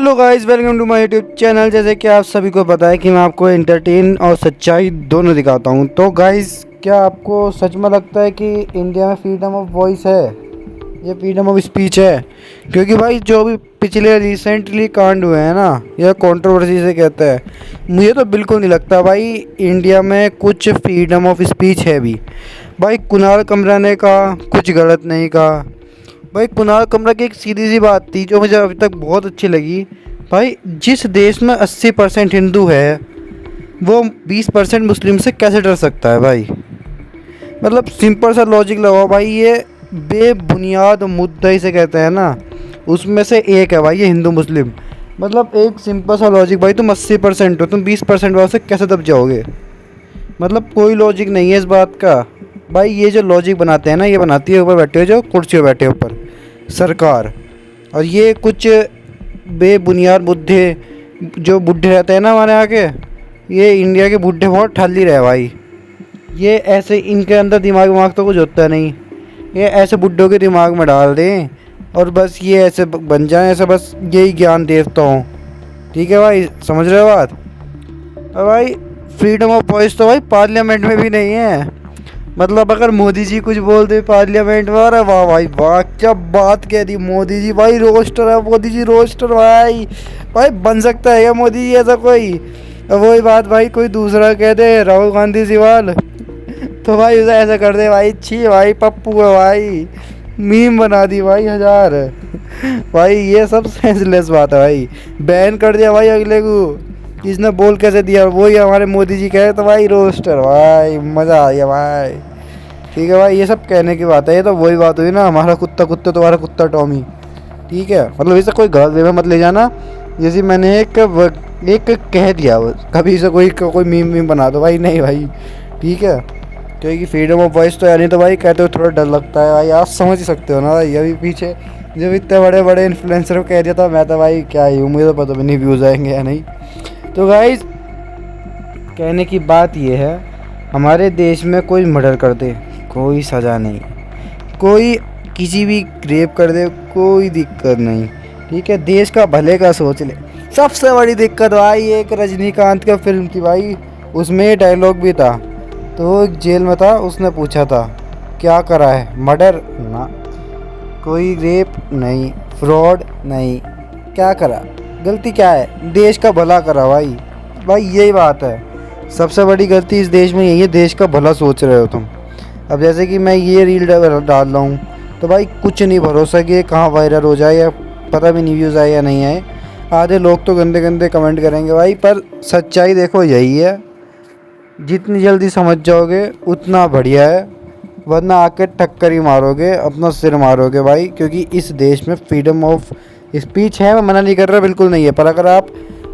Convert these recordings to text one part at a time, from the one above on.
Hello guys, welcome to my YouTube channel. जैसे कि आप सभी को पता है कि मैं आपको एंटरटेन और सच्चाई दोनों दिखाता हूं। तो गाइस, क्या आपको सच में लगता है कि इंडिया में फ्रीडम ऑफ वॉइस है, ये फ्रीडम ऑफ स्पीच है? क्योंकि भाई जो भी पिछले रिसेंटली कांड हुए हैं ना, यह कंट्रोवर्सी से कहते हैं, मुझे तो बिल्कुल नहीं लगता भाई इंडिया में कुछ फ्रीडम ऑफ स्पीच है भी। भाई कुणाल कमरा ने कहा, कुछ गलत नहीं कहा। भाई कुणाल कमरा की एक सीधी सी बात थी जो मुझे अभी तक बहुत अच्छी लगी। भाई जिस देश में 80% हिंदू है, वो 20% मुस्लिम से कैसे डर सकता है भाई? मतलब सिंपल सा लॉजिक लगाओ भाई, ये बेबुनियाद मुद्दा ही से कहते हैं ना, उसमें से एक है भाई ये हिंदू मुस्लिम। मतलब एक सिंपल सा लॉजिक भाई, तुम 80% हो, तुम 20% वालों से कैसे दब जाओगे? मतलब कोई लॉजिक नहीं है इस बात का भाई। ये जो लॉजिक बनाते हैं ना, ये बनाती है ऊपर बैठे हो, जो कुर्सी पे बैठे ऊपर सरकार। और ये कुछ बेबुनियाद बुद्धे जो बुढ़े रहते हैं ना हमारे यहाँ के, ये इंडिया के बुढ़े बहुत ठल्ली रहे भाई। ये ऐसे इनके अंदर दिमाग तो कुछ होता नहीं, ये ऐसे बुड्ढों के दिमाग में डाल दें और बस ये ऐसे बन जाए, ऐसा बस यही ज्ञान देता हूँ। ठीक है भाई, समझ रहे हो बात? और भाई फ्रीडम ऑफ वॉइस तो भाई पार्लियामेंट में भी नहीं है। मतलब अगर मोदी जी कुछ बोल दे पार्लियामेंट में, अरे वाह भाई वाह, क्या बात कह दी मोदी जी भाई, रोस्टर है मोदी जी, रोस्टर भाई। भाई बन सकता है क्या मोदी जी ऐसा कोई? वही बात भाई, कोई दूसरा कह दे राहुल गांधी सिवाल, तो भाई उसे ऐसा कर दे भाई, छी भाई पप्पू है भाई, मीम बना दी भाई 1000। भाई ये सब सेंसलेस बात है भाई। बैन कर दिया भाई अगले को, किसने बोल कैसे दिया, वही हमारे मोदी जी कहे तो भाई रोस्टर भाई, मज़ा आ गया भाई। ठीक है भाई, ये सब कहने की बात है, ये तो वही बात हुई ना, हमारा कुत्ता कुत्ता तुम्हारा कुत्ता टॉमी। ठीक है, मतलब इसे कोई गलत वे में मत ले जाना। जैसे मैंने एक कह दिया, कभी इसे कोई मीम बना दो भाई, नहीं भाई। ठीक है, क्योंकि फ्रीडम ऑफ वॉइस तो यानी तो भाई कहते हो थोड़ा डर लगता है भाई, आप समझ ही सकते हो ना भाई। अभी पीछे जब इतने बड़े बड़े इन्फ्लुएंसर को कह दिया था, मैं तो भाई क्या ही हूँ, मुझे तो पता भी नहीं व्यूज़ आएंगे या नहीं। तो गाइस, कहने की बात ये है, हमारे देश में कोई मर्डर कर दे कोई सज़ा नहीं, कोई किसी भी रेप कर दे कोई दिक्कत नहीं। ठीक है, देश का भले का सोच ले। सबसे बड़ी दिक्कत भाई एक रजनीकांत का फिल्म थी भाई, उसमें डायलॉग भी था। तो वो एक जेल में था, उसने पूछा था क्या करा है, मर्डर ना, कोई रेप नहीं, फ्रॉड नहीं, क्या करा, गलती क्या है, देश का भला करा भाई। भाई यही बात है, सबसे बड़ी गलती इस देश में यही है, देश का भला सोच रहे हो तुम। अब जैसे कि मैं ये रील डाल रहा हूँ, तो भाई कुछ नहीं भरोसा कि ये कहाँ वायरल हो जाए, या पता भी नहीं व्यूज़ आए या नहीं आए। आधे लोग तो गंदे गंदे कमेंट करेंगे भाई, पर सच्चाई देखो यही है, जितनी जल्दी समझ जाओगे उतना बढ़िया है, वरना आके टक्कर ही मारोगे, अपना सिर मारोगे भाई। क्योंकि इस देश में फ्रीडम ऑफ स्पीच है, मैं मना नहीं कर रहा, बिल्कुल नहीं है, पर अगर आप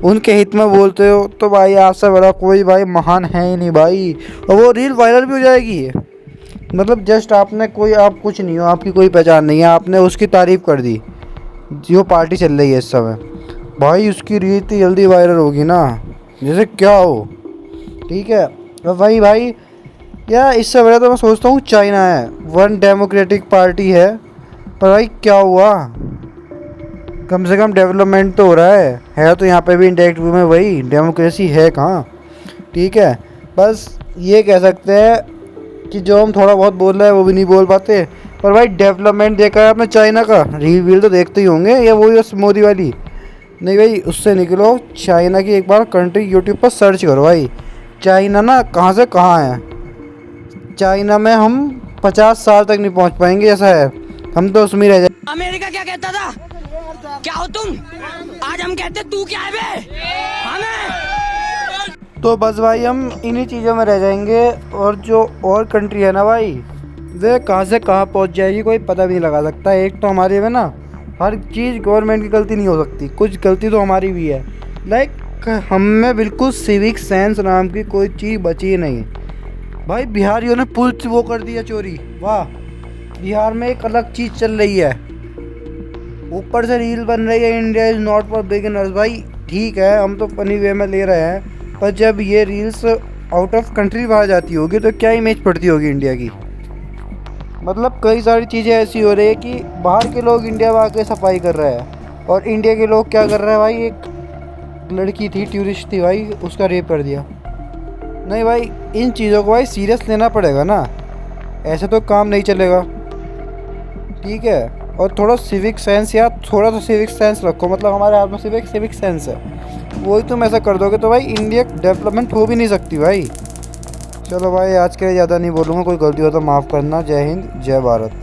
उनके हित में बोलते हो तो भाई आपसे बड़ा कोई भाई महान है ही नहीं भाई। और वो रील वायरल भी हो जाएगी, मतलब जस्ट आपने कोई, आप कुछ नहीं हो, आपकी कोई पहचान नहीं है, आपने उसकी तारीफ़ कर दी, जो पार्टी चल रही है इस समय, भाई उसकी रील इतनी जल्दी वायरल होगी ना जैसे क्या हो। ठीक है, और भाई या इससे बड़ा तो मैं सोचता हूँ चाइना है, वन डेमोक्रेटिक पार्टी है, पर भाई क्या हुआ, कम से कम डेवलपमेंट तो हो रहा है तो यहाँ पे भी इंडायरेक्ट वे में वही डेमोक्रेसी है कहाँ। ठीक है, बस ये कह सकते हैं कि जो हम थोड़ा बहुत बोल रहे हैं वो भी नहीं बोल पाते। पर भाई डेवलपमेंट देखा है आपने चाइना का, रील तो देखते ही होंगे, या वही बस मोदी वाली? नहीं भाई, उससे निकलो, चाइना की एक बार कंट्री यूट्यूब पर सर्च करो भाई। चाइना ना कहाँ से कहाँ है, चाइना में हम 50 साल तक नहीं पहुँच पाएंगे ऐसा है, हम तो उसमें रह जाए। अमेरिका क्या कहता था, क्या हो तुम, आज हम कहते तू क्या है बे, हमें। तो बस भाई हम इन्हीं चीज़ों में रह जाएंगे, और जो और कंट्री है ना भाई, वे कहाँ से कहाँ पहुँच जाएगी कोई पता भी नहीं लगा सकता। एक तो हमारे में ना हर चीज़ गवर्नमेंट की गलती नहीं हो सकती, कुछ गलती तो हमारी भी है। लाइक हम में बिल्कुल सिविक सेंस नाम की कोई चीज़ बची ही नहीं भाई। बिहारियों ने पुल वो कर दिया चोरी, वाह, बिहार में एक अलग चीज़ चल रही है, ऊपर से रील बन रही है, India is not for beginners. भाई ठीक है, हम तो फनी वे में ले रहे हैं, पर जब ये रील्स आउट ऑफ कंट्री बाहर जाती होगी तो क्या इमेज पड़ती होगी इंडिया की। मतलब कई सारी चीज़ें ऐसी हो रही है कि बाहर के लोग इंडिया में आके सफाई कर रहे हैं, और इंडिया के लोग क्या कर रहे हैं भाई, एक लड़की थी, टूरिस्ट थी भाई, उसका रेप कर दिया। नहीं भाई, इन चीज़ों को भाई सीरियस लेना पड़ेगा ना, ऐसे तो काम नहीं चलेगा, ठीक है। और थोड़ा सिविक सेंस, या थोड़ा तो सिविक सेंस रखो, मतलब हमारे हाथ में सिविक सेंस है, वही तुम ऐसा कर दोगे तो भाई इंडिया डेवलपमेंट हो भी नहीं सकती भाई। चलो भाई, आज के लिए ज़्यादा नहीं बोलूँगा, कोई गलती हो तो माफ़ करना। जय हिंद, जय भारत।